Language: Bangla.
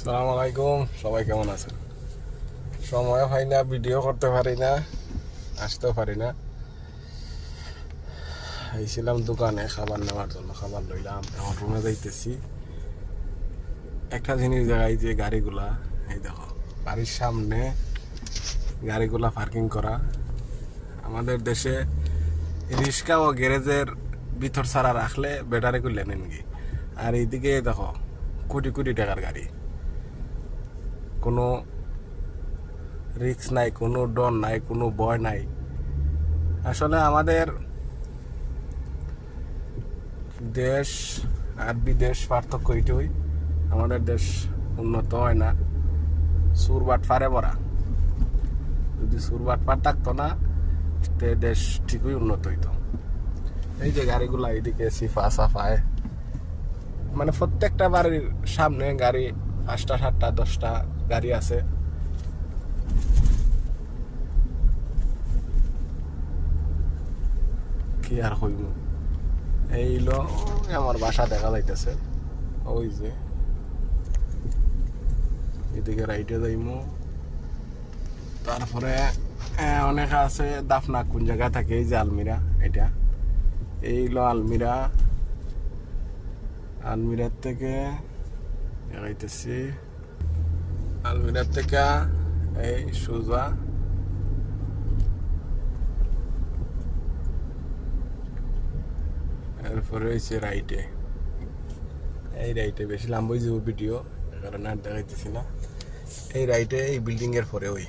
আসসালামু আলাইকুম, সবাই কেমন আছেন? সময় হয় না, ভিডিও করতে পারি না, আসতেও পারি না। আইছিলাম দোকানে খাবার নেওয়ার জন্য, খাবার লইলাম, এখন রুমে যাইতেছি। একটা জিনিস দেখাই, যে গাড়িগুলা, এই দেখো বাড়ির সামনে গাড়িগুলা পার্কিং করা। আমাদের দেশে রিক্সা ও গ্যারেজের ভিতর ছাড়া রাখলে ব্যাটারি করলে নেন কি। আর এইদিকে দেখো কোটি কোটি টাকার গাড়ি, কোনো রিস্ক নাই, কোনো ডর নাই, কোনো ভয় নাই। আসলে আমাদের দেশ আর বিদেশ পার্থক্য এইটাই, আমাদের দেশ উন্নত হয় না, সুরবাট পারে ভরা। যদি সুরবাট পার থাকতো না, তে দেশ ঠিকই উন্নত হইতো। এই যে গাড়িগুলা এইদিকে সিফা সাফায়, মানে প্রত্যেকটা বাড়ির সামনে গাড়ি 5টা 7টা 10টা গাড়ি আছে। কি আর হইব, এইলো আমার বাসা দেখা যাইতেছে। ওই যে এদিকে রাইটে যাইমু, তারপরে অনেক আছে দাফনা কোন জায়গা থাকে। এই যে আলমিরা, এটা এইলো আলমিরা। আলমিরার থেকে দেখাইতেছি, আলমিরার থেকে এই সোজা এরপরে হয়েছে রাইটে। এই রাইটে বেশি লাম্বই যাব ভিডিও, কারণ আর দেখাইতেছি না। এই রাইটে এই বিল্ডিং এর পরে ওই